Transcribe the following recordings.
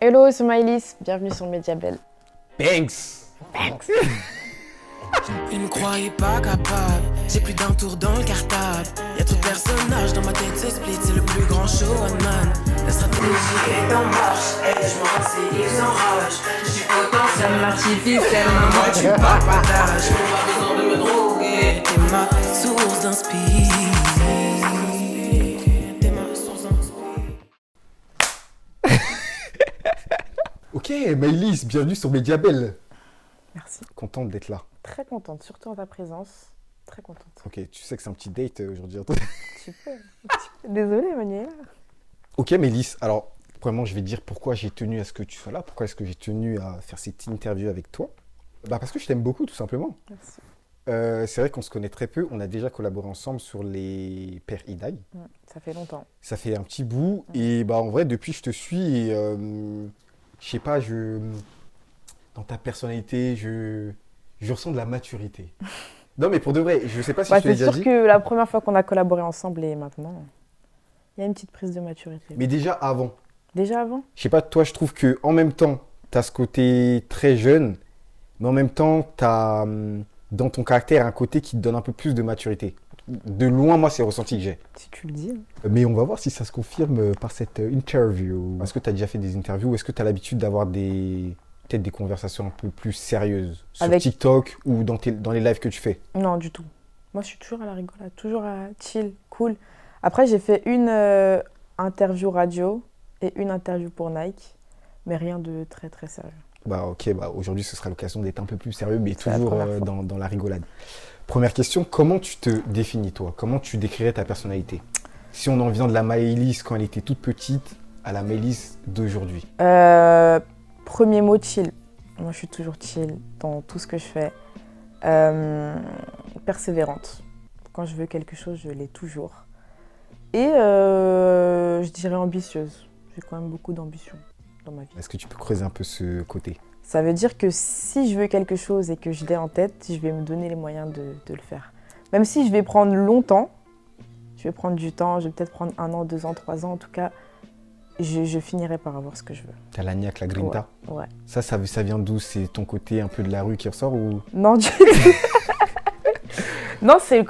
Hello, c'est Maëlys, bienvenue sur Mediabel. Thanks. Ils me croyaient pas capable, j'ai plus d'un tour dans le cartable. Y'a trop de personnages dans ma tête, c'est split, c'est le plus grand showman. La stratégie est en marche, et je m'en sais, ils enragent. Je suis potentiel, l'artificiel, moi tu partages. Pas besoin de me droguer, t'es ma source d'inspiration. T'es ma source d'inspiration. Ok, Maëlys, bienvenue sur Mediabel. Merci. Contente d'être là. Très contente, surtout en ta présence. Très contente. Ok, tu sais que c'est un petit date aujourd'hui. Tu peux. Désolée, Manuela. Ok, Maëlys, alors, premièrement, je vais te dire pourquoi j'ai tenu à ce que tu sois là. Pourquoi est-ce que j'ai tenu à faire cette interview avec toi? Parce que je t'aime beaucoup, tout simplement. Merci. C'est vrai qu'on se connaît très peu. On a déjà collaboré ensemble sur les Pères Idag. Ça fait longtemps. Ça fait un petit bout. Et en vrai, depuis, je te suis. Et, je sais pas, dans ta personnalité, je ressens de la maturité. Non, mais pour de vrai, je sais pas si je te l'ai C'est déjà sûr dit. que la première fois qu'on a collaboré ensemble et maintenant, il y a une petite prise de maturité. Mais déjà avant. Déjà avant? Je sais pas, toi, je trouve que en même temps, tu as ce côté très jeune, mais en même temps, tu as dans ton caractère un côté qui te donne un peu plus de maturité. De loin, moi, c'est le ressenti que j'ai. Si tu le dis. Mais on va voir si ça se confirme par cette interview. Est-ce que tu as déjà fait des interviews ou est-ce que tu as l'habitude d'avoir peut-être des conversations un peu plus sérieuses sur TikTok ou dans les lives que tu fais? Non, du tout. Moi, je suis toujours à la rigolade, toujours à chill, cool. Après, j'ai fait une interview radio et une interview pour Nike, mais rien de très, très sérieux. Aujourd'hui, ce sera l'occasion d'être un peu plus sérieux, mais C'est toujours la première fois. dans la rigolade. Première question, comment tu te définis, toi? Comment tu décrirais ta personnalité? Si on en vient de la Maëlys quand elle était toute petite à la Maëlys d'aujourd'hui. Premier mot, chill. Moi, je suis toujours chill dans tout ce que je fais. Persévérante. Quand je veux quelque chose, je l'ai toujours. Et je dirais ambitieuse. J'ai quand même beaucoup d'ambition dans ma vie. Est-ce que tu peux creuser un peu ce côté? Ça veut dire que si je veux quelque chose et que je l'ai en tête, je vais me donner les moyens de le faire. Même si je vais prendre longtemps, je vais prendre du temps, je vais peut-être prendre 1 an, 2 ans, 3 ans, en tout cas, je finirai par avoir ce que je veux. T'as la niaque, la grinta? Ouais. Ça vient d'où? C'est ton côté un peu de la rue qui ressort ou? Non, du tout. Non, c'est le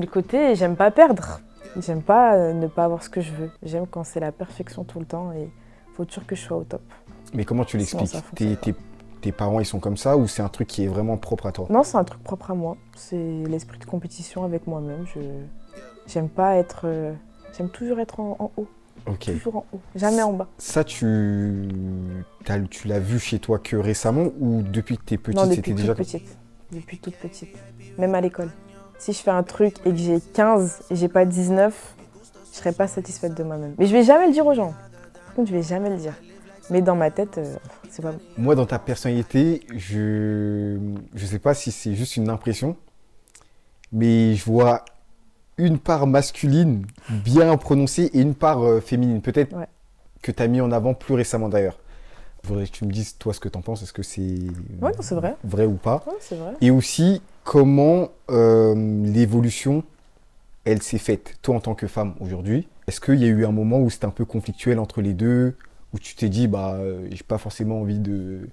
côté, j'aime pas perdre. J'aime pas ne pas avoir ce que je veux. J'aime quand c'est la perfection tout le temps et il faut toujours que je sois au top. Mais comment tu Sinon, l'expliques? ça fonctionne pas. Tes parents, ils sont comme ça ou c'est un truc qui est vraiment propre à toi? Non, c'est un truc propre à moi. C'est l'esprit de compétition avec moi-même. J'aime pas être... j'aime toujours être en haut. Ok. Toujours en haut, jamais en bas. Ça, tu l'as vu chez toi que récemment ou depuis que t'es petite, Non, c'était depuis déjà... toute petite. Depuis toute petite. Même à l'école. Si je fais un truc et que j'ai 15 et j'ai pas 19, je serais pas satisfaite de moi-même. Mais je vais jamais le dire aux gens. Par contre, je vais jamais le dire. Mais dans ma tête, c'est pas bon. Moi, dans ta personnalité, je sais pas si c'est juste une impression, mais je vois une part masculine bien prononcée et une part féminine. Peut-être que tu as mis en avant plus récemment d'ailleurs. Je voudrais que tu me dises, toi, ce que tu en penses. Est-ce que c'est C'est vrai. Vrai ou pas? Ouais, c'est vrai. Et aussi, comment l'évolution, elle s'est faite, toi, en tant que femme, aujourd'hui. Est-ce qu'il y a eu un moment où c'était un peu conflictuel entre les deux, où tu t'es dit, j'ai pas forcément envie de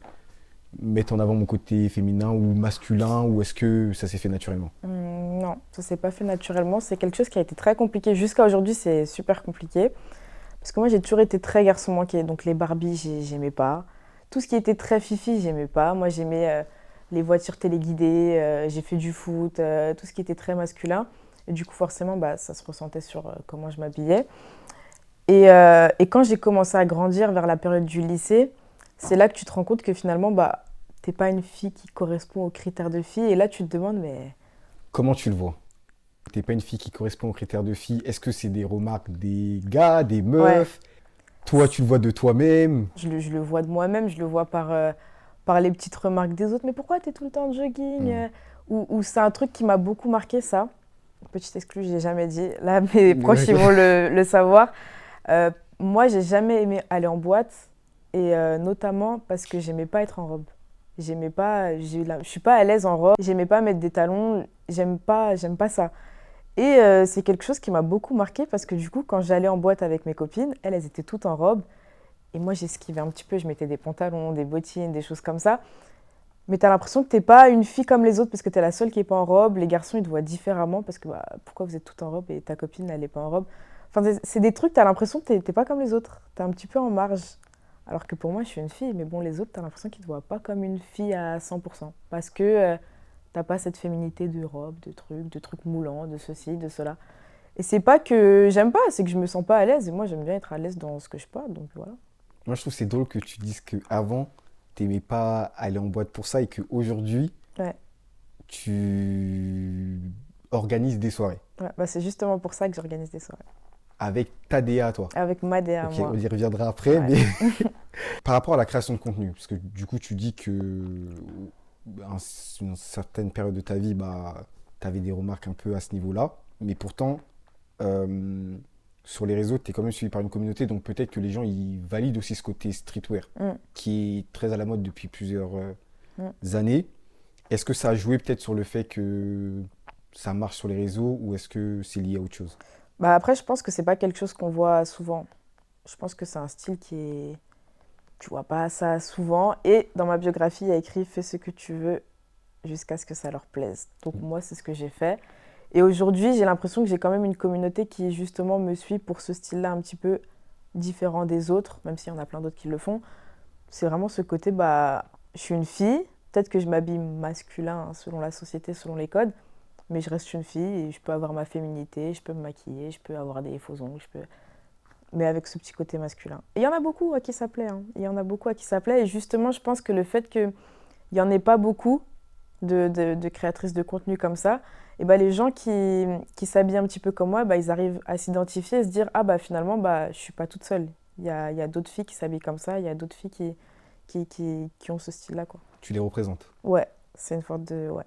mettre en avant mon côté féminin ou masculin, ou est-ce que ça s'est fait naturellement? Non, ça s'est pas fait naturellement. C'est quelque chose qui a été très compliqué. Jusqu'à aujourd'hui, c'est super compliqué. Parce que moi, j'ai toujours été très garçon manqué. Donc les Barbies, j'aimais pas. Tout ce qui était très fifi, j'aimais pas. Moi, j'aimais les voitures téléguidées, j'ai fait du foot, tout ce qui était très masculin. Et du coup, forcément, ça se ressentait sur comment je m'habillais. Et quand j'ai commencé à grandir vers la période du lycée, c'est là que tu te rends compte que finalement, t'es pas une fille qui correspond aux critères de fille. Et là, tu te demandes, mais... Comment tu le vois? T'es pas une fille qui correspond aux critères de fille. Est-ce que c'est des remarques des gars, des meufs? Toi, tu le vois de toi-même? Je le vois de moi-même, je le vois par les petites remarques des autres. Mais pourquoi t'es tout le temps en jogging? Ou c'est un truc qui m'a beaucoup marqué, ça. Petite exclue, je l'ai jamais dit. Là, mes proches, ils vont le savoir. Moi, j'ai jamais aimé aller en boîte. Et notamment parce que j'aimais pas être en robe. J'aimais pas, je suis pas à l'aise en robe. J'aimais pas mettre des talons. J'aime pas ça. Et c'est quelque chose qui m'a beaucoup marqué parce que du coup, quand j'allais en boîte avec mes copines, elles étaient toutes en robe. Et moi, j'esquivais un petit peu, je mettais des pantalons, des bottines, des choses comme ça. Mais t'as l'impression que t'es pas une fille comme les autres parce que t'es la seule qui est pas en robe. Les garçons, ils te voient différemment parce que pourquoi vous êtes toutes en robe et ta copine, elle est pas en robe. Enfin, c'est des trucs, t'as l'impression que t'es pas comme les autres. T'es un petit peu en marge. Alors que pour moi, je suis une fille. Mais bon, les autres, t'as l'impression qu'ils te voient pas comme une fille à 100%. Parce que t'as pas cette féminité de robe, de trucs moulants, de ceci, de cela. Et c'est pas que j'aime pas, c'est que je me sens pas à l'aise. Et moi, j'aime bien être à l'aise dans ce que je porte. Donc voilà. Moi, je trouve que c'est drôle que tu dises qu'avant, t'aimais pas aller en boîte pour ça et qu'aujourd'hui, Ouais. tu organises des soirées Ouais, bah, c'est justement pour ça que j'organise des soirées. avec ta DA à toi. Avec ma DA, Ok, moi. on y reviendra après, Ouais. mais par rapport à la création de contenu, parce que du coup, tu dis que une certaine période de ta vie, tu avais des remarques un peu à ce niveau-là, mais pourtant, euh, sur les réseaux, tu es quand même suivi par une communauté, donc peut-être que les gens, ils valident aussi ce côté streetwear, Mm. qui est très à la mode depuis plusieurs Mm. années. Est-ce que ça a joué peut-être sur le fait que ça marche sur les réseaux, ou est-ce que c'est lié à autre chose? Bah après, je pense que c'est pas quelque chose qu'on voit souvent. Je pense que c'est un style qui est... Tu vois pas ça souvent. Et dans ma biographie, il y a écrit « Fais ce que tu veux jusqu'à ce que ça leur plaise ». Donc moi, c'est ce que j'ai fait. Et aujourd'hui, j'ai l'impression que j'ai quand même une communauté qui justement me suit pour ce style-là un petit peu différent des autres, même s'il y en a plein d'autres qui le font. C'est vraiment ce côté, je suis une fille, peut-être que je m'habille masculin hein, selon la société, selon les codes, mais je reste une fille et je peux avoir ma féminité, je peux me maquiller, je peux avoir des faux ongles, mais avec ce petit côté masculin. Et il y en a beaucoup à qui ça plaît, hein. Il y en a beaucoup à qui ça plaît, et justement, je pense que le fait qu'il n'y en ait pas beaucoup de créatrices de contenu comme ça, et les gens qui s'habillent un petit peu comme moi, ils arrivent à s'identifier et se dire « Ah finalement, je ne suis pas toute seule. Il y a d'autres filles qui s'habillent comme ça, il y a d'autres filles qui ont ce style-là. » quoi. Tu les représentes? Ouais, c'est une sorte de... Ouais,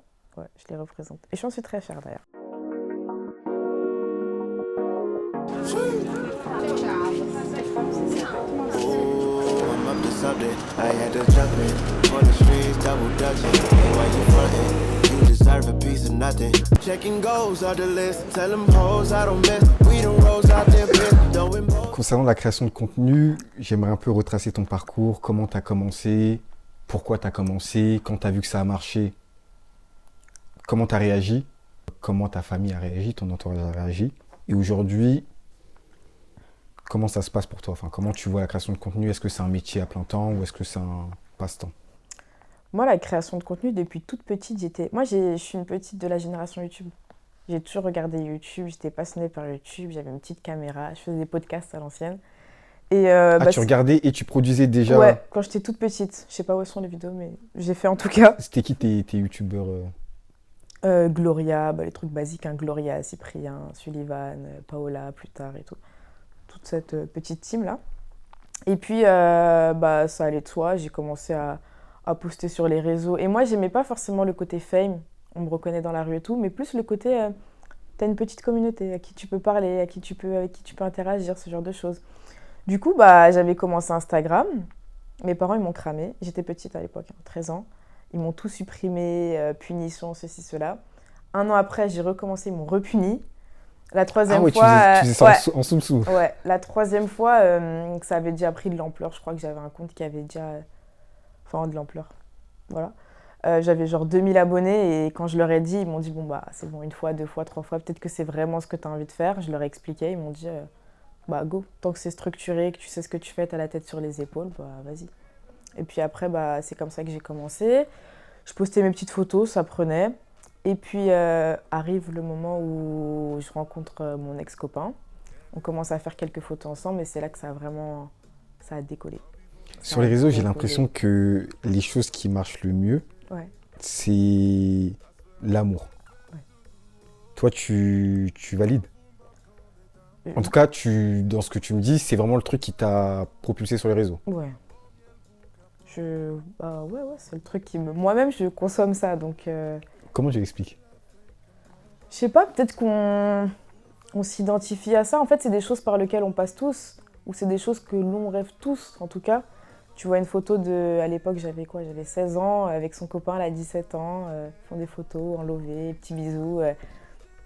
je les représente. Et j'en suis très fière d'ailleurs. I'm up to something, I had to jump in. On the streets, double dutching. Hey, why you frontin'? You deserve a piece of nothing. Checking goals off the list. Tell them hoes I don't miss. We done rose out there, bitch. Don't impose. Concernant la création de contenu, j'aimerais un peu retracer ton parcours, comment tu as commencé, pourquoi tu as commencé, quand tu as vu que ça a marché, comment tu as réagi, comment ta famille a réagi, ton entourage a réagi. Et aujourd'hui, comment ça se passe pour toi? Enfin, comment tu vois la création de contenu? Est-ce que c'est un métier à plein temps ou est-ce que c'est un passe-temps? Moi, la création de contenu, depuis toute petite, je suis une petite de la génération YouTube. J'ai toujours regardé YouTube, j'étais passionnée par YouTube, j'avais une petite caméra, je faisais des podcasts à l'ancienne. Et tu regardais et tu produisais déjà? Ouais, quand j'étais toute petite. Je sais pas où sont les vidéos, mais j'ai fait en tout cas. C'était qui tes youtubeurs Gloria, les trucs basiques, hein, Gloria, Cyprien, Sullivan, Paola, plus tard et tout. Toute cette petite team-là. Et puis, ça allait de soi, j'ai commencé à poster sur les réseaux. Et moi, j'aimais pas forcément le côté fame, on me reconnaît dans la rue et tout, mais plus le côté, t'as une petite communauté à qui tu peux parler, avec qui tu peux interagir, ce genre de choses. Du coup, j'avais commencé Instagram. Mes parents, ils m'ont cramé. J'étais petite à l'époque, 13 ans. Ils m'ont tout supprimé, punition, ceci, cela. 1 an après, j'ai recommencé, ils m'ont repuni. La troisième fois... tu faisais ça en sous-dessous. Ouais, la troisième fois, ça avait déjà pris de l'ampleur. Je crois que j'avais un compte qui avait déjà... Enfin, de l'ampleur. Voilà. J'avais genre 2000 abonnés et quand je leur ai dit, ils m'ont dit, c'est bon, 1 fois, 2 fois, 3 fois, peut-être que c'est vraiment ce que tu as envie de faire. Je leur ai expliqué, ils m'ont dit, go, tant que c'est structuré, que tu sais ce que tu fais, tu as la tête sur les épaules, vas-y. Et puis après, c'est comme ça que j'ai commencé. Je postais mes petites photos, ça prenait. Et puis arrive le moment où je rencontre mon ex-copain. On commence à faire quelques photos ensemble et c'est là que ça a décollé. Sur les réseaux, j'ai l'impression que les choses qui marchent le mieux, c'est l'amour. Ouais. Toi, tu valides? En tout cas, dans ce que tu me dis, c'est vraiment le truc qui t'a propulsé sur les réseaux. Ouais. Ouais, c'est le truc qui me... Moi-même, je consomme ça, donc... Comment tu l'expliques? Je sais pas, peut-être qu'on s'identifie à ça. En fait, c'est des choses par lesquelles on passe tous, ou c'est des choses que l'on rêve tous, en tout cas. Tu vois une photo à l'époque, j'avais 16 ans, avec son copain, elle a 17 ans, ils font des photos, enlevées, petits bisous.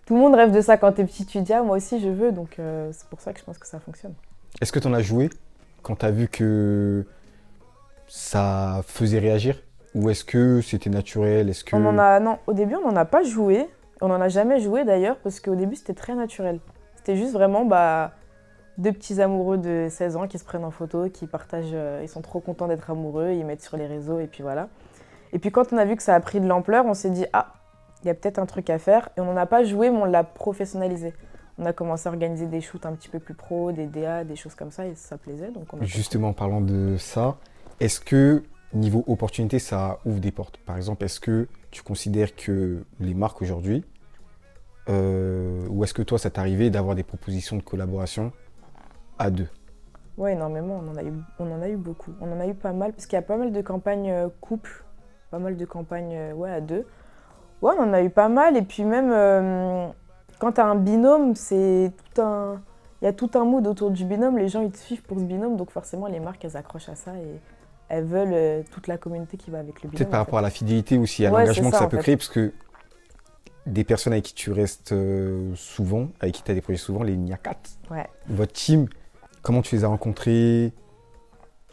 Tout le monde rêve de ça quand t'es petit, tu dis, moi aussi je veux, donc c'est pour ça que je pense que ça fonctionne. Est-ce que t'en as joué quand tu as vu que ça faisait réagir? Ou est-ce que c'était naturel? Est-ce que... Non, au début, on n'en a pas joué. On n'en a jamais joué d'ailleurs, parce qu'au début, c'était très naturel. C'était juste vraiment deux petits amoureux de 16 ans qui se prennent en photo, qui partagent, ils sont trop contents d'être amoureux, ils mettent sur les réseaux, et puis voilà. Et puis quand on a vu que ça a pris de l'ampleur, on s'est dit, ah, il y a peut-être un truc à faire. Et on n'en a pas joué, mais on l'a professionnalisé. On a commencé à organiser des shoots un petit peu plus pro, des DA, des choses comme ça, et ça plaisait. Donc on a Justement, en parlant de ça, est-ce que, niveau opportunité, ça ouvre des portes? Par exemple, est-ce que tu considères que les marques aujourd'hui, ou est-ce que toi, ça t'est arrivé d'avoir des propositions de collaboration à deux? Ouais, énormément, on en a eu beaucoup. On en a eu pas mal, parce qu'il y a pas mal de campagnes couples, pas mal de campagnes ouais, à deux. Ouais, on en a eu pas mal, et puis même quand t'as un binôme, il y a tout un mood autour du binôme, les gens ils te suivent pour ce binôme, donc forcément les marques elles accrochent à ça et elles veulent toute la communauté qui va avec le binôme. Peut-être par rapport à la fidélité aussi, à Ouais, l'engagement c'est que ça, ça en peut fait. créer, parce que des personnes avec qui tu restes souvent, avec qui tu as des projets souvent, les Niakat, Ouais. votre team, comment tu les as rencontrés?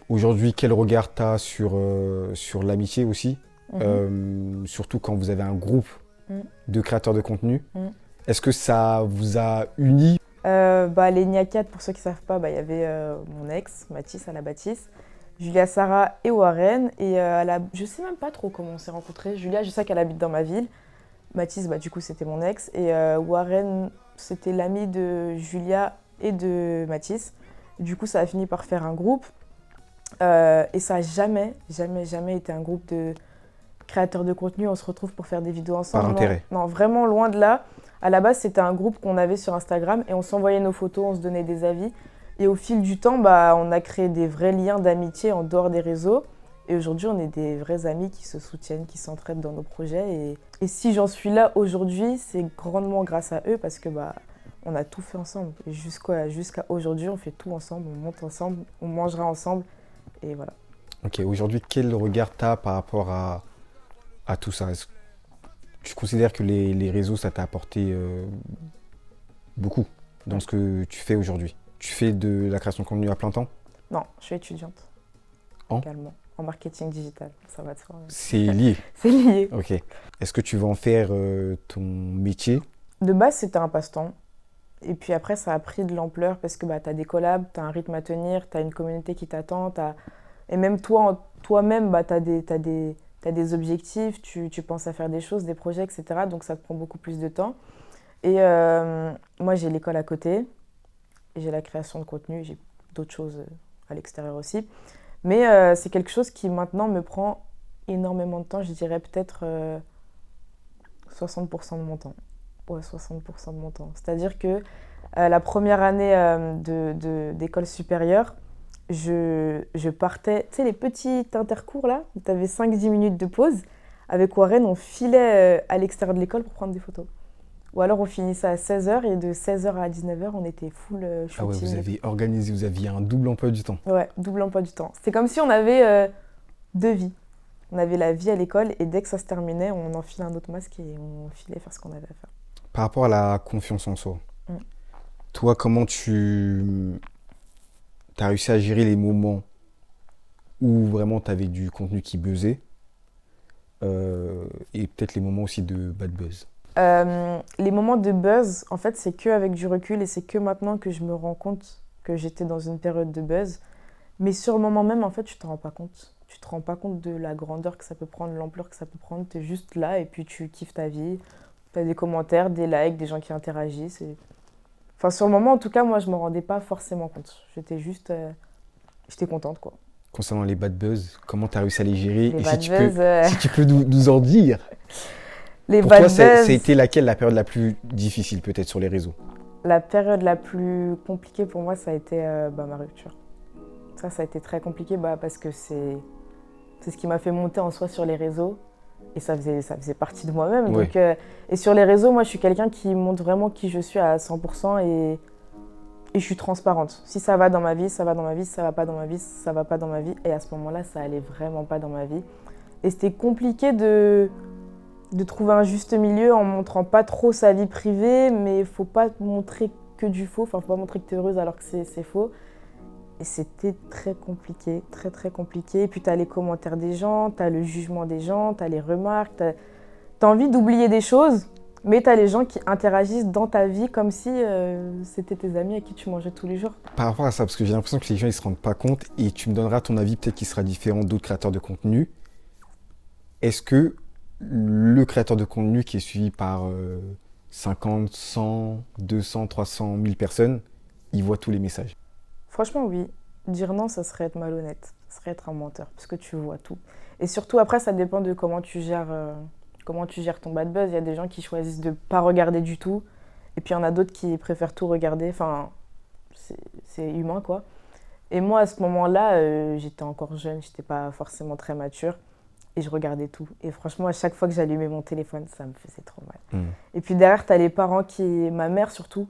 Aujourd'hui, quel regard tu as sur l'amitié aussi? Surtout quand vous avez un groupe de créateurs de contenu. Est-ce que ça vous a unis? Les Niakat, pour ceux qui ne savent pas, il y avait mon ex, Mathis à la bâtisse, Julia, Sarah et Warren. Et je sais même pas trop comment on s'est rencontrés. Julia, je sais qu'elle habite dans ma ville. Mathis, du coup, c'était mon ex. Et Warren, c'était l'ami de Julia et de Mathis. Du coup, ça a fini par faire un groupe. Et ça n'a jamais été un groupe de créateurs de contenu. On se retrouve pour faire des vidéos ensemble. Par intérêt. Non, vraiment loin de là. À la base, c'était un groupe qu'on avait sur Instagram et on s'envoyait nos photos, on se donnait des avis. Et au fil du temps, on a créé des vrais liens d'amitié en dehors des réseaux. Et aujourd'hui, on est des vrais amis qui se soutiennent, qui s'entraident dans nos projets. Et si j'en suis là aujourd'hui, c'est grandement grâce à eux parce que on a tout fait ensemble. Et jusqu'à aujourd'hui, on fait tout ensemble, on monte ensemble, on mangera ensemble. Et voilà. Ok, aujourd'hui, quel regard tu as par rapport à tout ça? Est-ce que tu considères que les réseaux, ça t'a apporté beaucoup dans ce que tu fais aujourd'hui? Tu fais de la création de contenu à plein temps? Non, je suis étudiante. En Également. En marketing digital, ça va de soi. C'est lié. C'est lié. Ok. Est-ce que tu vas en faire ton métier? De base, c'était un passe-temps. Et puis après, ça a pris de l'ampleur parce que tu as des collabs, tu as un rythme à tenir, tu as une communauté qui t'attend. Et même toi-même, t'as des objectifs, tu penses à faire des choses, des projets, etc. Donc ça te prend beaucoup plus de temps. Et moi, j'ai l'école à côté. Et j'ai la création de contenu. J'ai d'autres choses à l'extérieur aussi. Mais c'est quelque chose qui maintenant me prend énormément de temps. Je dirais peut-être 60% de mon temps. Ouais, 60% de mon temps. C'est-à-dire que la première année d'école supérieure, je partais, tu sais, les petits intercours là, où tu avais 5-10 minutes de pause. Avec Warren, on filait à l'extérieur de l'école pour prendre des photos. Ou alors on finissait à 16h et de 16h à 19h, on était full shooting. Ah ouais, vous avez organisé, vous aviez un double emploi du temps. Ouais, double emploi du temps. C'était comme si on avait deux vies. On avait la vie à l'école et dès que ça se terminait, on enfilait un autre masque et on filait faire ce qu'on avait à faire. Par rapport à la confiance en soi, toi, comment tu as réussi à gérer les moments où vraiment tu avais du contenu qui buzzait et peut-être les moments aussi de bad buzz? Les moments de buzz, en fait, c'est qu'avec du recul et c'est que maintenant que je me rends compte que j'étais dans une période de buzz. Mais sur le moment même, en fait, tu te rends pas compte. Tu te rends pas compte de la grandeur que ça peut prendre, l'ampleur que ça peut prendre. Tu es juste là et puis tu kiffes ta vie. Tu as des commentaires, des likes, des gens qui interagissent. Enfin, sur le moment, en tout cas, moi, je me rendais pas forcément compte. J'étais contente, quoi. Concernant les bad buzz, comment tu as réussi à les gérer? Les Et bad si buzz, tu peux nous en dire. les Pour bad toi, ça a buzz, été laquelle la période la plus difficile peut-être sur les réseaux? la période la plus compliquée pour moi, ça a été ma rupture. Ça a été très compliqué parce que c'est ce qui m'a fait monter en soi sur les réseaux. Et ça faisait partie de moi-même. Oui. Donc, et sur les réseaux, moi, je suis quelqu'un qui montre vraiment qui je suis à 100% et je suis transparente. Si ça va dans ma vie, ça va dans ma vie. Si ça va pas dans ma vie, ça va pas dans ma vie. Et à ce moment-là, ça allait vraiment pas dans ma vie. Et c'était compliqué de trouver un juste milieu en montrant pas trop sa vie privée, mais il faut pas montrer que du faux. Enfin, faut pas montrer que tu es heureuse alors que c'est faux. Et c'était très compliqué, très très compliqué. Et puis tu as les commentaires des gens, tu as le jugement des gens, tu as les remarques, tu as envie d'oublier des choses, mais tu as les gens qui interagissent dans ta vie comme si c'était tes amis à qui tu mangeais tous les jours. Par rapport à ça, parce que j'ai l'impression que les gens ils se rendent pas compte et tu me donneras ton avis peut-être qui sera différent d'autres créateurs de contenu. Est-ce que le créateur de contenu qui est suivi par 50, 100, 200, 300, 1000 personnes, il voit tous les messages? Franchement, oui. Dire non, ça serait être malhonnête, ça serait être un menteur, parce que tu vois tout. Et surtout, après, ça dépend de comment tu gères ton bad buzz. Il y a des gens qui choisissent de ne pas regarder du tout, et puis il y en a d'autres qui préfèrent tout regarder. Enfin, c'est humain, quoi. Et moi, à ce moment-là, j'étais encore jeune, j'étais pas forcément très mature, et je regardais tout. Et franchement, à chaque fois que j'allumais mon téléphone, ça me faisait trop mal. Et puis derrière, tu as les parents ma mère surtout,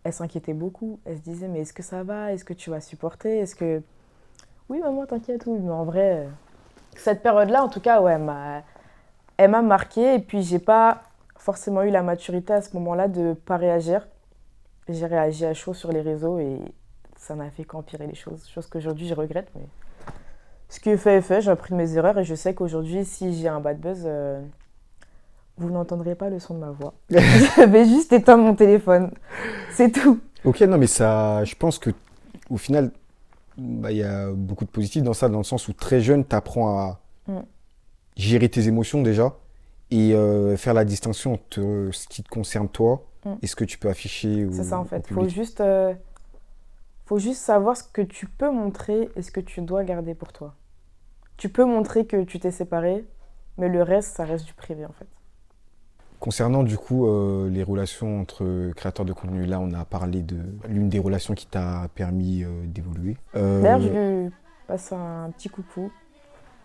elle s'inquiétait beaucoup. Elle se disait, mais est-ce que ça va? Est-ce que tu vas supporter? Est-ce que... Oui, maman, t'inquiète, oui. Mais en vrai, cette période-là, en tout cas, ouais, elle m'a marquée. Et puis, j'ai pas forcément eu la maturité à ce moment-là de pas réagir. J'ai réagi à chaud sur les réseaux et ça n'a fait qu'empirer les choses. Chose qu'aujourd'hui, je regrette. Mais ce qui est fait est fait. J'ai appris de mes erreurs et je sais qu'aujourd'hui, si j'ai un bad buzz, vous n'entendrez pas le son de ma voix. Je vais juste éteindre mon téléphone. C'est tout. Ok, non, mais ça, je pense que au final, bah, y a beaucoup de positifs dans ça, dans le sens où très jeune, tu apprends à gérer tes émotions déjà et faire la distinction entre ce qui te concerne toi et ce que tu peux afficher C'est ça en au fait. public. Faut juste savoir ce que tu peux montrer et ce que tu dois garder pour toi. Tu peux montrer que tu t'es séparé, mais le reste, ça reste du privé en fait. Concernant du coup les relations entre créateurs de contenu, là on a parlé de l'une des relations qui t'a permis d'évoluer. D'ailleurs, je lui passe un petit coucou.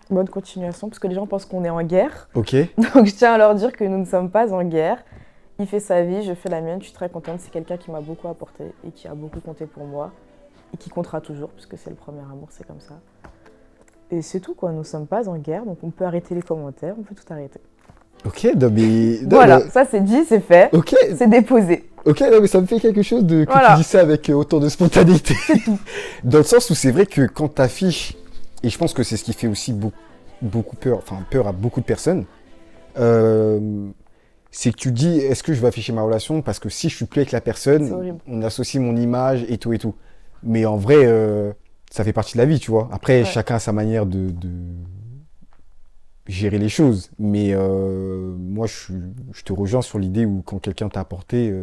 Bonne continuation, parce que les gens pensent qu'on est en guerre. Ok, Donc je tiens à leur dire que nous ne sommes pas en guerre. Il fait sa vie, je fais la mienne, je suis très contente. C'est quelqu'un qui m'a beaucoup apporté et qui a beaucoup compté pour moi. Et qui comptera toujours, puisque c'est le premier amour, c'est comme ça. Et c'est tout quoi, nous ne sommes pas en guerre, donc on peut arrêter les commentaires, on peut tout arrêter. ok, non mais... non, Voilà, mais- ça c'est dit, c'est fait, Ok, c'est déposé. ok, non mais ça me fait quelque chose que Voilà. tu dis ça avec autant de spontanéité. Dans le sens où c'est vrai que quand t'affiches, et je pense que c'est ce qui fait aussi beaucoup peur, enfin peur à beaucoup de personnes, c'est que tu te dis, est-ce que je vais afficher ma relation? Parce que si je suis plus avec la C'est personne, horrible. on associe mon image et tout et tout. Mais en vrai, ça fait partie de la vie, tu vois. Après, Ouais. chacun a sa manière de gérer les choses. Mais moi, je te rejoins sur l'idée où quand quelqu'un t'a apporté,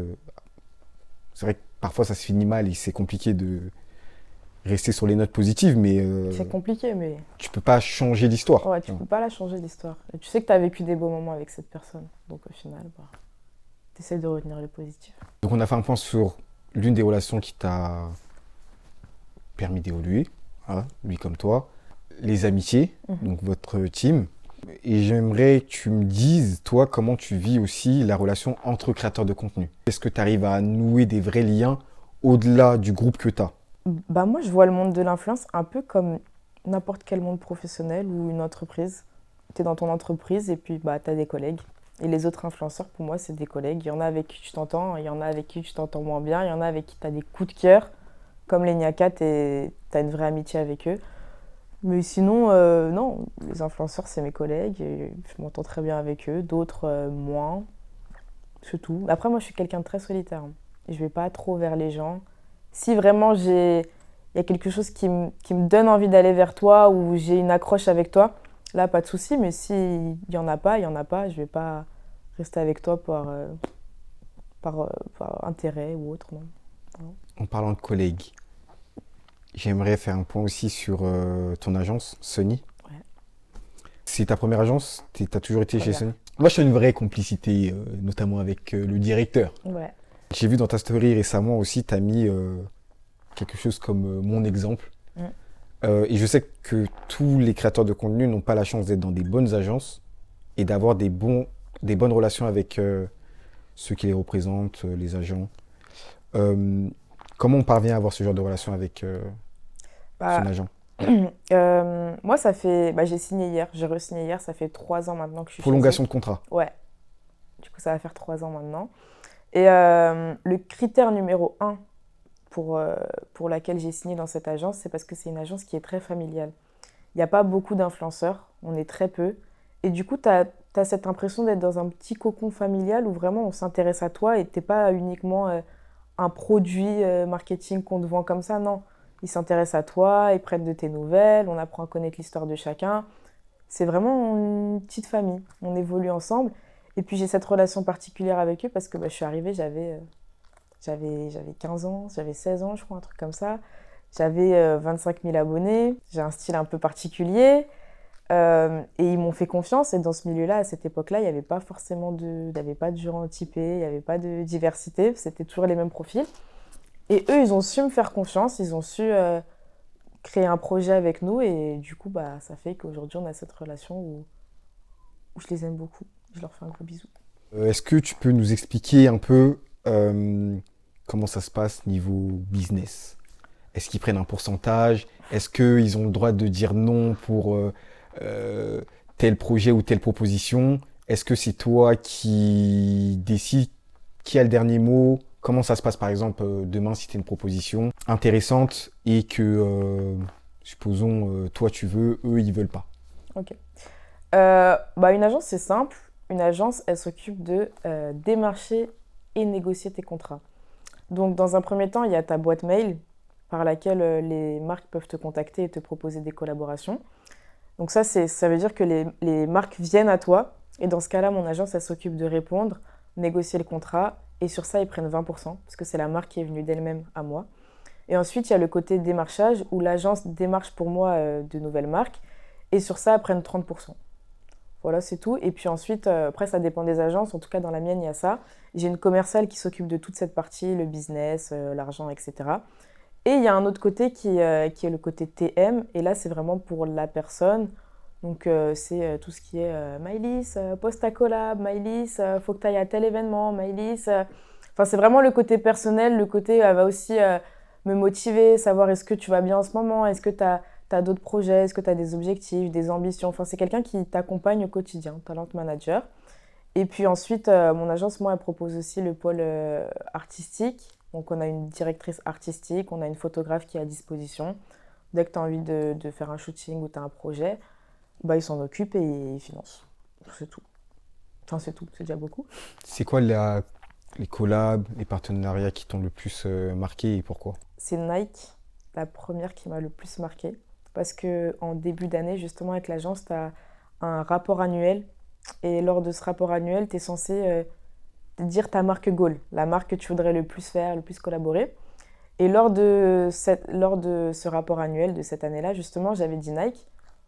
c'est vrai que parfois ça se finit mal et c'est compliqué de rester sur les notes positives, mais C'est compliqué, mais tu peux pas changer l'histoire. ouais, tu peux pas la changer l'histoire. Et tu sais que tu as vécu des beaux moments avec cette personne. Donc au final, tu essaies de retenir le positif. Donc on a fait un point sur l'une des relations qui t'a permis d'évoluer, hein, lui comme toi, les amitiés, donc votre team. Et j'aimerais que tu me dises, toi, comment tu vis aussi la relation entre créateurs de contenu. Est-ce que tu arrives à nouer des vrais liens au-delà du groupe que tu as? Bah moi, je vois le monde de l'influence un peu comme n'importe quel monde professionnel ou une entreprise. Tu es dans ton entreprise et puis bah, tu as des collègues. Et les autres influenceurs, pour moi, c'est des collègues. Il y en a avec qui tu t'entends, il y en a avec qui tu t'entends moins bien, il y en a avec qui tu as des coups de cœur, comme les Nyaka, tu as une vraie amitié avec eux. Mais sinon, non, les influenceurs, c'est mes collègues, et je m'entends très bien avec eux, d'autres moins, c'est tout. Après, moi, je suis quelqu'un de très solitaire, hein. Je vais pas trop vers les gens. Si vraiment il y a quelque chose qui me donne envie d'aller vers toi ou j'ai une accroche avec toi, là, pas de souci, mais s'il y en a pas, il y en a pas, je vais pas rester avec toi par intérêt ou autre, non. Voilà. En parlant de collègues, j'aimerais faire un point aussi sur ton agence, Sony. Ouais. C'est ta première agence? T'as toujours été chez Première. Sony? Moi, je suis une vraie complicité, notamment avec le directeur. Ouais. J'ai vu dans ta story récemment aussi, tu as mis quelque chose comme mon exemple. Et je sais que tous les créateurs de contenu n'ont pas la chance d'être dans des bonnes agences et d'avoir des bonnes relations avec ceux qui les représentent, les agents. Comment on parvient à avoir ce genre de relation avec Bah, son agent? moi, ça fait. Bah, j'ai signé hier, j'ai re-signé hier, ça fait 3 ans maintenant que je suis Prolongation chez de contrat. eux. Ouais. Du coup, ça va faire 3 ans maintenant. Et le critère numéro 1 pour laquelle j'ai signé dans cette agence, c'est parce que c'est une agence qui est très familiale. Il n'y a pas beaucoup d'influenceurs, on est très peu. Et du coup, tu as cette impression d'être dans un petit cocon familial où vraiment on s'intéresse à toi et tu n'es pas uniquement un produit marketing qu'on te vend comme ça, non. Ils s'intéressent à toi, ils prennent de tes nouvelles, on apprend à connaître l'histoire de chacun. C'est vraiment une petite famille, on évolue ensemble. Et puis j'ai cette relation particulière avec eux parce que je suis arrivée, j'avais 15 ans, j'avais 16 ans, je crois, un truc comme ça. J'avais 25 000 abonnés, j'ai un style un peu particulier. Et ils m'ont fait confiance. Et dans ce milieu-là, à cette époque-là, il n'y avait pas forcément il y avait pas de gens typés, il n'y avait pas de diversité. C'était toujours les mêmes profils. Et eux, ils ont su me faire confiance, ils ont su créer un projet avec nous. Et du coup, ça fait qu'aujourd'hui, on a cette relation où je les aime beaucoup. Je leur fais un gros bisou. Est-ce que tu peux nous expliquer un peu comment ça se passe niveau business? Est-ce qu'ils prennent un pourcentage? Est-ce qu'ils ont le droit de dire non pour tel projet ou telle proposition? Est-ce que c'est toi qui décides qui a le dernier mot? Comment ça se passe, par exemple, demain, si tu as une proposition intéressante et que, supposons, toi tu veux, eux, ils veulent pas? Ok. Une agence, c'est simple. Une agence, elle s'occupe de démarcher et négocier tes contrats. Donc, dans un premier temps, il y a ta boîte mail par laquelle les marques peuvent te contacter et te proposer des collaborations. Donc ça veut dire que les marques viennent à toi. Et dans ce cas-là, mon agence, elle s'occupe de répondre, négocier le contrat. Et sur ça, ils prennent 20%, parce que c'est la marque qui est venue d'elle-même à moi. Et ensuite, il y a le côté démarchage, où l'agence démarche pour moi de nouvelles marques. Et sur ça, ils prennent 30%. Voilà, c'est tout. Et puis ensuite, après, ça dépend des agences. En tout cas, dans la mienne, il y a ça. J'ai une commerciale qui s'occupe de toute cette partie, le business, l'argent, etc. Et il y a un autre côté qui est le côté TM. Et là, c'est vraiment pour la personne. Donc, c'est tout ce qui est Maëlys, poste ta collab, Maëlys, faut que tu ailles à tel événement, Maëlys. Enfin, c'est vraiment le côté personnel. Le côté va aussi me motiver, savoir est-ce que tu vas bien en ce moment, est-ce que tu as d'autres projets, est-ce que tu as des objectifs, des ambitions. Enfin, c'est quelqu'un qui t'accompagne au quotidien, talent manager. Et puis ensuite, mon agence, moi, elle propose aussi le pôle artistique. Donc, on a une directrice artistique, on a une photographe qui est à disposition. Dès que tu as envie de faire un shooting ou tu as un projet, ils s'en occupent et ils financent. C'est tout. Enfin, c'est tout, c'est déjà beaucoup. C'est quoi les collabs, les partenariats qui t'ont le plus marqué et pourquoi? C'est Nike, la première qui m'a le plus marqué. Parce qu'en début d'année, justement, avec l'agence, tu as un rapport annuel. Et lors de ce rapport annuel, tu es censé dire ta marque goal, la marque que tu voudrais le plus faire, le plus collaborer. Et lors de ce rapport annuel de cette année-là, justement, j'avais dit Nike.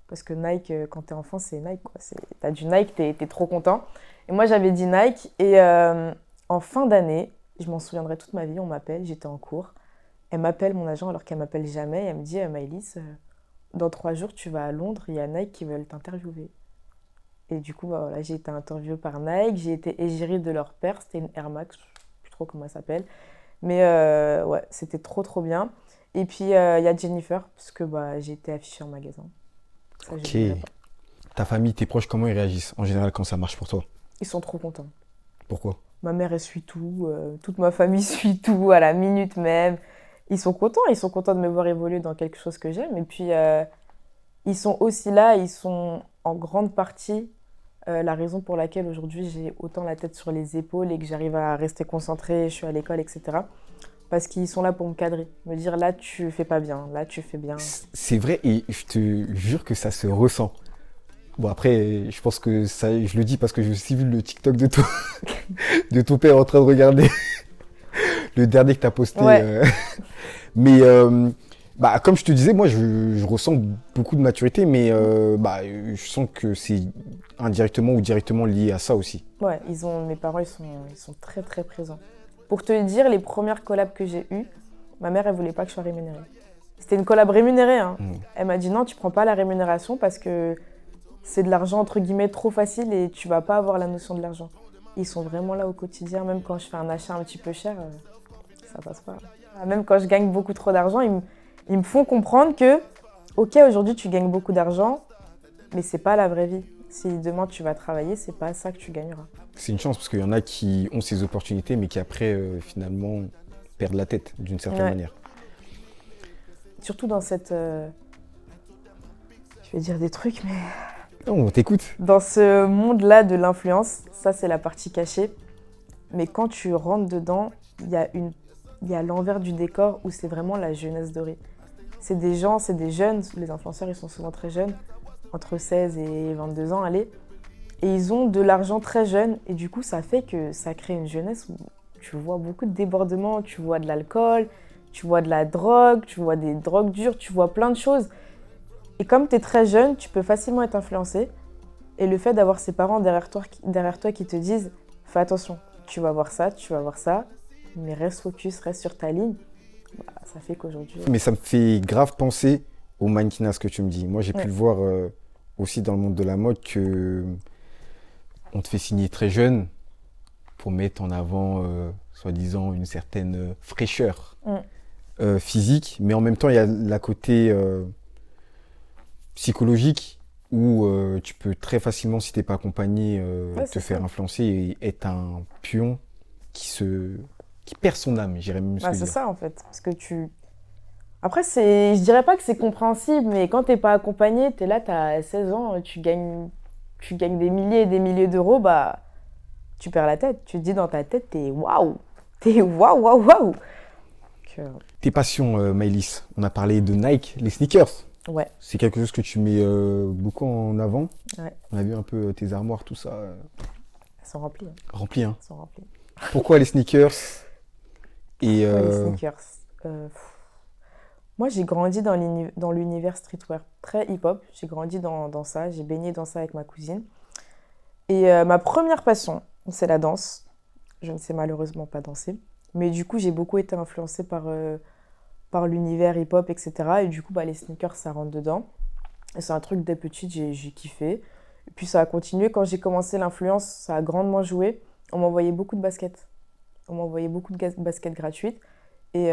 Parce que Nike, quand t'es enfant, c'est Nike, quoi. T'as du Nike, t'es trop content. Et moi, j'avais dit Nike. Et en fin d'année, je m'en souviendrai toute ma vie, on m'appelle, j'étais en cours. Elle m'appelle, mon agent, alors qu'elle m'appelle jamais. Et elle me dit, Maëlys, dans 3 jours, tu vas à Londres, il y a Nike qui veulent t'interviewer. Et du coup, voilà, j'ai été interviewée par Nike. J'ai été égérie de leur paire. C'était une Air Max, je ne sais plus trop comment elle s'appelle. Mais ouais, c'était trop, trop bien. Et puis, il y a Jennifer, parce que j'ai été affichée en magasin. Ça, Ok. Ta famille, tes proches, comment ils réagissent en général quand ça marche pour toi? Ils sont trop contents. Pourquoi? Ma mère, elle suit tout. Toute ma famille suit tout à la minute même. Ils sont contents de me voir évoluer dans quelque chose que j'aime. Et puis, ils sont aussi là, ils sont en grande partie la raison pour laquelle aujourd'hui j'ai autant la tête sur les épaules et que j'arrive à rester concentrée, je suis à l'école, etc. Parce qu'ils sont là pour me cadrer, me dire là tu fais pas bien, là tu fais bien. C'est vrai et je te jure que ça se ressent. Bon après, je pense que ça, je le dis parce que j'ai aussi vu le TikTok de ton père en train de regarder le dernier que tu as posté. Ouais. Mais comme je te disais, moi je ressens beaucoup de maturité, mais je sens que c'est indirectement ou directement lié à ça aussi. Ouais, mes parents ils sont très très présents. Pour te dire, les premières collabs que j'ai eues, ma mère elle voulait pas que je sois rémunérée. C'était une collab rémunérée, hein. Elle m'a dit non, tu prends pas la rémunération parce que c'est de l'argent entre guillemets trop facile et tu vas pas avoir la notion de l'argent. Ils sont vraiment là au quotidien, même quand je fais un achat un petit peu cher, ça passe pas. Même quand je gagne beaucoup trop d'argent, ils me font comprendre que, ok, aujourd'hui tu gagnes beaucoup d'argent, mais c'est pas la vraie vie. Si demain tu vas travailler, c'est pas ça que tu gagneras. C'est une chance parce qu'il y en a qui ont ces opportunités mais qui après finalement perdre la tête d'une certaine Ouais. manière. Surtout dans cette... Je vais dire des trucs, mais... Non, on t'écoute. Dans ce monde-là de l'influence, ça c'est la partie cachée. Mais quand tu rentres dedans, il y a l'envers du décor où c'est vraiment la jeunesse dorée. C'est des gens, c'est des jeunes, les influenceurs ils sont souvent très jeunes, entre 16 et 22 ans, allez. Et ils ont de l'argent très jeune et du coup ça fait que ça crée une jeunesse où tu vois beaucoup de débordements, tu vois de l'alcool, tu vois de la drogue, tu vois des drogues dures, tu vois plein de choses. Et comme tu es très jeune, tu peux facilement être influencé. Et le fait d'avoir ses parents derrière toi qui te disent « Fais attention, tu vas voir ça, mais reste focus, reste sur ta ligne », bah, ça fait qu'aujourd'hui... Mais ça me fait grave penser au mannequinat, ce que tu me dis. Moi, j'ai pu le voir aussi dans le monde de la mode que on te fait signer très jeune pour mettre en avant, soi-disant, une certaine fraîcheur physique. Mais en même temps, il y a la côté psychologique où tu peux très facilement, si tu n'es pas accompagné, te faire influencer et être un pion qui perd son âme, j'irais même Bah, se c'est dire. ça en fait, parce que tu... Après, je dirais pas que c'est compréhensible, mais quand t'es pas accompagné, t'es là, t'as 16 ans, tu gagnes des milliers et des milliers d'euros, bah, tu perds la tête. Tu te dis dans ta tête, t'es waouh, waouh. Tes passions, Maëlys, on a parlé de Nike, les sneakers. Ouais, C'est quelque chose que tu mets beaucoup en avant. ouais, On a vu un peu tes armoires, tout ça, elles sont remplies, hein, rempli. Hein. elles sont remplies. Pourquoi les sneakers et Ouais, les sneakers. Moi, j'ai grandi dans l'univers streetwear, très hip-hop. J'ai grandi dans ça, j'ai baigné dans ça avec ma cousine. Et ma première passion, c'est la danse. Je ne sais malheureusement pas danser. Mais du coup, j'ai beaucoup été influencée par l'univers hip-hop, etc. Et du coup, bah, les sneakers, ça rentre dedans. Et c'est un truc dès petite, j'ai kiffé. Et puis ça a continué. Quand j'ai commencé l'influence, ça a grandement joué. On m'envoyait beaucoup de baskets. On m'envoyait beaucoup de baskets gratuites. Et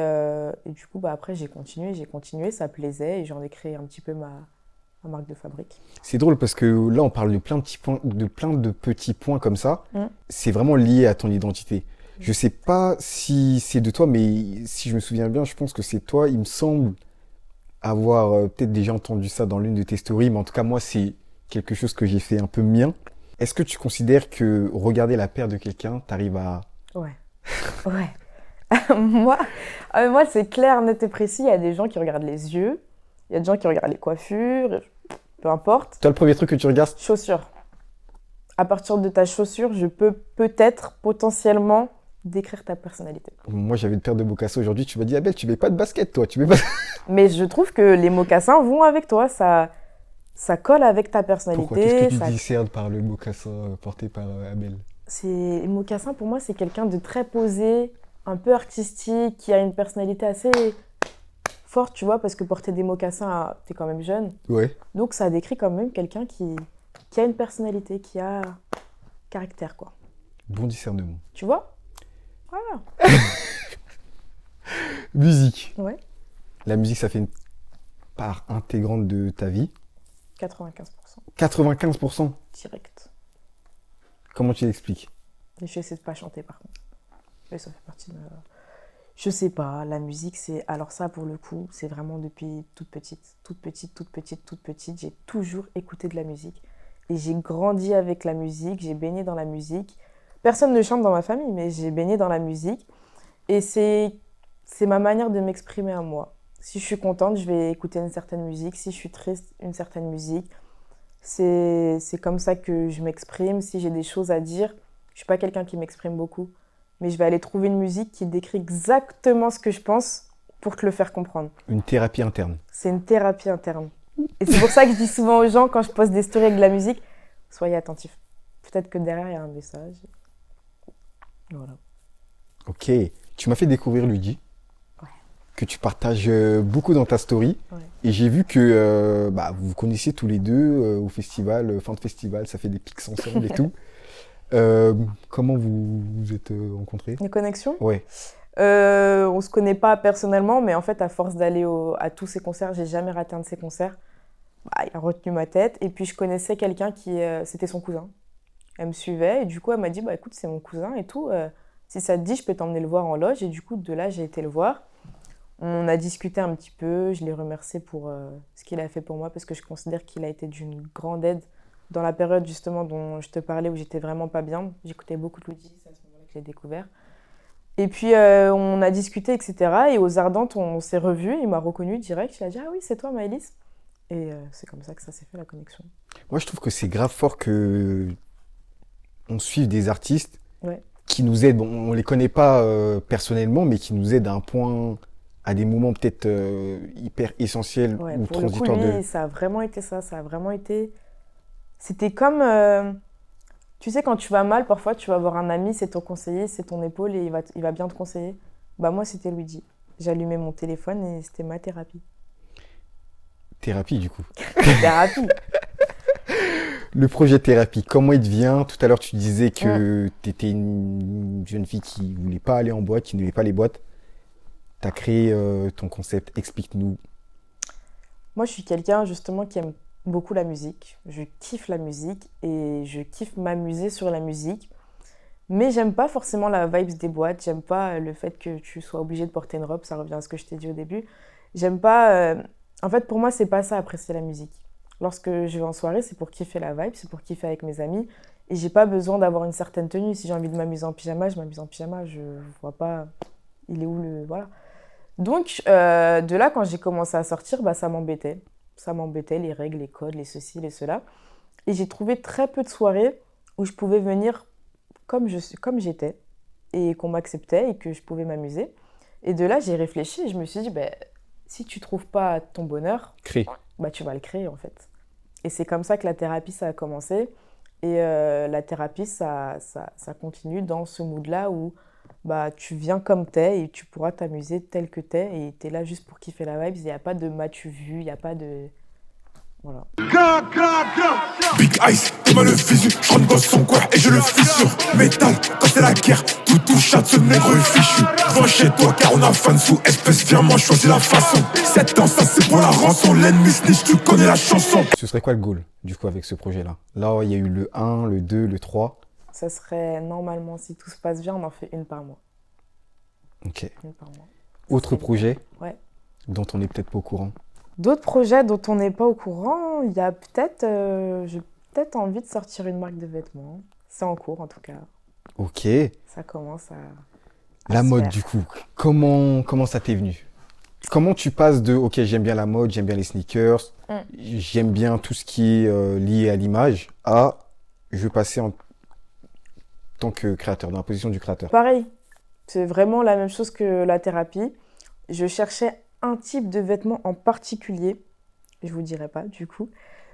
du coup, bah, après, j'ai continué, ça plaisait. Et j'en ai créé un petit peu ma marque de fabrique. c'est drôle parce que là, on parle de plein de petits points comme ça. Mm. C'est vraiment lié à ton identité. Je sais pas si c'est de toi, mais si je me souviens bien, je pense que c'est toi. Il me semble avoir peut-être déjà entendu ça dans l'une de tes stories, mais en tout cas, moi, c'est quelque chose que j'ai fait un peu mien. Est-ce que tu considères que regarder la paire de quelqu'un, t'arrives à... Ouais. Ouais. Moi, c'est clair, net et précis. Il y a des gens qui regardent les yeux. Il y a des gens qui regardent les coiffures. Peu importe. Toi, le premier truc que tu regardes, Chaussures. À partir de ta chaussure, je peux peut-être, potentiellement, décrire ta personnalité. moi, j'avais une paire de mocassins aujourd'hui. Tu m'as dit, Abel, tu mets pas de basket, toi. Tu mets pas... Mais je trouve que les mocassins vont avec toi. Ça colle avec ta personnalité. Pourquoi? Qu'est-ce que tu ça- discernes par le mocassin porté par Abel? Les mocassins, pour moi, c'est quelqu'un de très posé, un peu artistique, qui a une personnalité assez forte, tu vois, parce que porter des mocassins, t'es quand même jeune. Ouais. Donc ça décrit quand même quelqu'un qui a une personnalité, qui a caractère, quoi. Bon discernement. Tu vois? Voilà. Musique. Ouais. La musique, ça fait une part intégrante de ta vie. 95%. 95%. Direct. Comment tu l'expliques? Et je essaie de pas chanter, par contre. Mais ça fait partie de... Je sais pas, la musique, c'est... Alors ça, pour le coup, c'est vraiment depuis toute petite. J'ai toujours écouté de la musique. Et j'ai grandi avec la musique, j'ai baigné dans la musique. Personne ne chante dans ma famille, mais j'ai baigné dans la musique. Et c'est ma manière de m'exprimer à moi. Si je suis contente, je vais écouter une certaine musique. Si je suis triste, une certaine musique. C'est comme ça que je m'exprime. Si j'ai des choses à dire, je suis pas quelqu'un qui m'exprime beaucoup. Mais je vais aller trouver une musique qui décrit exactement ce que je pense pour te le faire comprendre. Une thérapie interne. C'est une thérapie interne. Et c'est pour ça que je dis souvent aux gens, quand je poste des stories avec de la musique, soyez attentifs. Peut-être que derrière, il y a un message. Voilà. Ok. Tu m'as fait découvrir Luigi. Ouais. Que tu partages beaucoup dans ta story. Ouais. Et j'ai vu que vous vous connaissiez tous les deux au festival, fin de festival, ça fait des pics ensemble et tout. Comment vous vous êtes rencontrés? Les connexions? Ouais. On se connaît pas personnellement, mais en fait, à force d'aller à tous ces concerts, j'ai jamais raté un de ces concerts. Bah, il a retenu ma tête. Et puis, je connaissais quelqu'un qui... c'était son cousin. Elle me suivait et du coup, elle m'a dit, bah écoute, c'est mon cousin et tout. Si ça te dit, je peux t'emmener le voir en loge. Et du coup, de là, j'ai été le voir. On a discuté un petit peu. Je l'ai remercié pour ce qu'il a fait pour moi parce que je considère qu'il a été d'une grande aide dans la période justement dont je te parlais où j'étais vraiment pas bien. J'écoutais beaucoup de Luigi, c'est à ce moment-là que je l'ai découvert. Et puis, on a discuté, etc. Et aux Ardentes, on s'est revus. Il m'a reconnu direct. Il a dit « Ah oui, c'est toi, Maëlys ?» Et c'est comme ça que ça s'est fait, la connexion. Moi, je trouve que c'est grave fort que on suive des artistes Ouais. qui nous aident. Bon, on les connaît pas personnellement, mais qui nous aident à un point, à des moments peut-être hyper essentiels Ouais, ou pour le coup, transitoires lui, de... ça a vraiment été ça. Ça a vraiment été... C'était comme... tu sais, quand tu vas mal, parfois, tu vas voir un ami, c'est ton conseiller, c'est ton épaule et il va bien te conseiller. Bah moi, c'était Luigi. J'allumais mon téléphone et c'était ma thérapie. Thérapie, du coup. Thérapie. Le projet thérapie, comment il devient? Tout à l'heure, tu disais que tu étais une jeune fille qui voulait pas aller en boîte, qui n'aimait pas les boîtes. Tu as créé ton concept, explique-nous. Moi, je suis quelqu'un, justement, qui aime beaucoup la musique. Je kiffe la musique et je kiffe m'amuser sur la musique. Mais j'aime pas forcément la vibe des boîtes. J'aime pas le fait que tu sois obligé de porter une robe. Ça revient à ce que je t'ai dit au début. J'aime pas... En fait, pour moi, c'est pas ça, apprécier la musique. Lorsque je vais en soirée, c'est pour kiffer la vibe, c'est pour kiffer avec mes amis. Et j'ai pas besoin d'avoir une certaine tenue. Si j'ai envie de m'amuser en pyjama, je m'amuse en pyjama. Je vois pas... Il est où le... Voilà. Donc, de là, quand j'ai commencé à sortir, bah, ça m'embêtait. Ça m'embêtait, les règles, les codes, les ceci, les cela. Et j'ai trouvé très peu de soirées où je pouvais venir comme j'étais et qu'on m'acceptait et que je pouvais m'amuser. Et de là, j'ai réfléchi et je me suis dit, bah, si tu trouves pas ton bonheur, Crée. bah, tu vas le créer en fait. Et c'est comme ça que la thérapie, ça a commencé. Et la thérapie, ça continue dans ce mood-là où bah, tu viens comme t'es et tu pourras t'amuser tel que t'es et t'es là juste pour kiffer la vibe. Il n'y a pas de m'as-tu vu, il n'y a pas de... Voilà. Big Ice, t'es mal le physique, je rentre dans son coin et je le fissure. Métal, quand c'est la guerre, tout touche à ce nègre fichu. Va chez toi car on a fan sous espèce, viens moi choisis la façon. 7 ans, ça c'est pour la rançon, l'ennemi snitch, tu connais la chanson. Ce serait quoi le goal, du coup, avec ce projet-là? Là, il y a eu le 1, le 2, le 3. Ça serait normalement, si tout se passe bien, on en fait une par mois. Ok. Une par mois. Autre projet Ouais. dont on n'est peut-être pas au courant? D'autres projets dont on n'est pas au courant, il y a peut-être... j'ai peut-être envie de sortir une marque de vêtements. C'est en cours en tout cas. Ok. Ça commence à La se mode, faire. du coup, comment ça t'est venu? Comment tu passes de « Ok, j'aime bien la mode, j'aime bien les sneakers, j'aime bien tout ce qui est lié à l'image » à « Je veux passer en tant que créateur, dans la position du créateur ». Pareil, c'est vraiment la même chose que la thérapie. Je cherchais un type de vêtement en particulier. Je vous dirai pas du coup.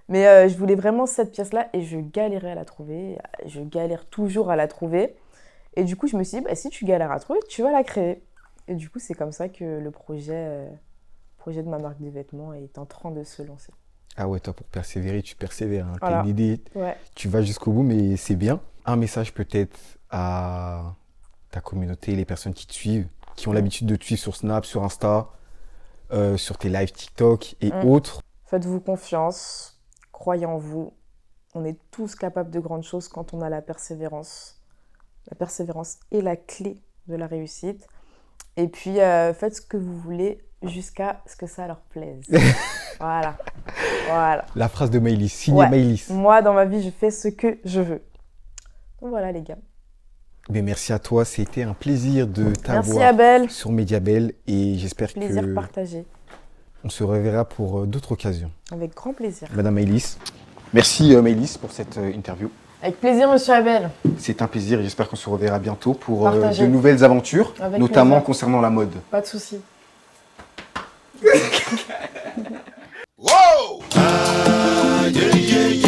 Mais je voulais vraiment cette pièce-là et je galérais à la trouver. Je galère toujours à la trouver. Et du coup, je me suis dit, bah, si tu galères à trouver, tu vas la créer. Et du coup, c'est comme ça que le projet de ma marque de vêtements est en train de se lancer. Ah ouais, toi, pour persévérer, tu persévères. Hein. Voilà. T'as une idée, Ouais. tu vas jusqu'au bout, mais c'est bien. Un message peut-être à ta communauté, les personnes qui te suivent, qui ont l'habitude de te suivre sur Snap, sur Insta, sur tes lives TikTok et autres. Faites-vous confiance, croyez en vous. On est tous capables de grandes choses quand on a la persévérance. La persévérance est la clé de la réussite. Et puis, faites ce que vous voulez jusqu'à ce que ça leur plaise. Voilà. Voilà. La phrase de Maëlys, signée Ouais. Maëlys. Moi, dans ma vie, je fais ce que je veux. Donc voilà, les gars. Mais merci à toi, c'était un plaisir de Merci, t'avoir Abel. sur Mediabel et j'espère Plaisir que partagé. on se reverra pour d'autres occasions. Avec grand plaisir. Madame Maëlys. Merci Maëlys pour cette interview. Avec plaisir, monsieur Abel. C'est un plaisir et j'espère qu'on se reverra bientôt pour Partagez. de nouvelles aventures, Avec notamment plaisir. concernant la mode. Pas de soucis. Wow! Ah, yeah, yeah, yeah.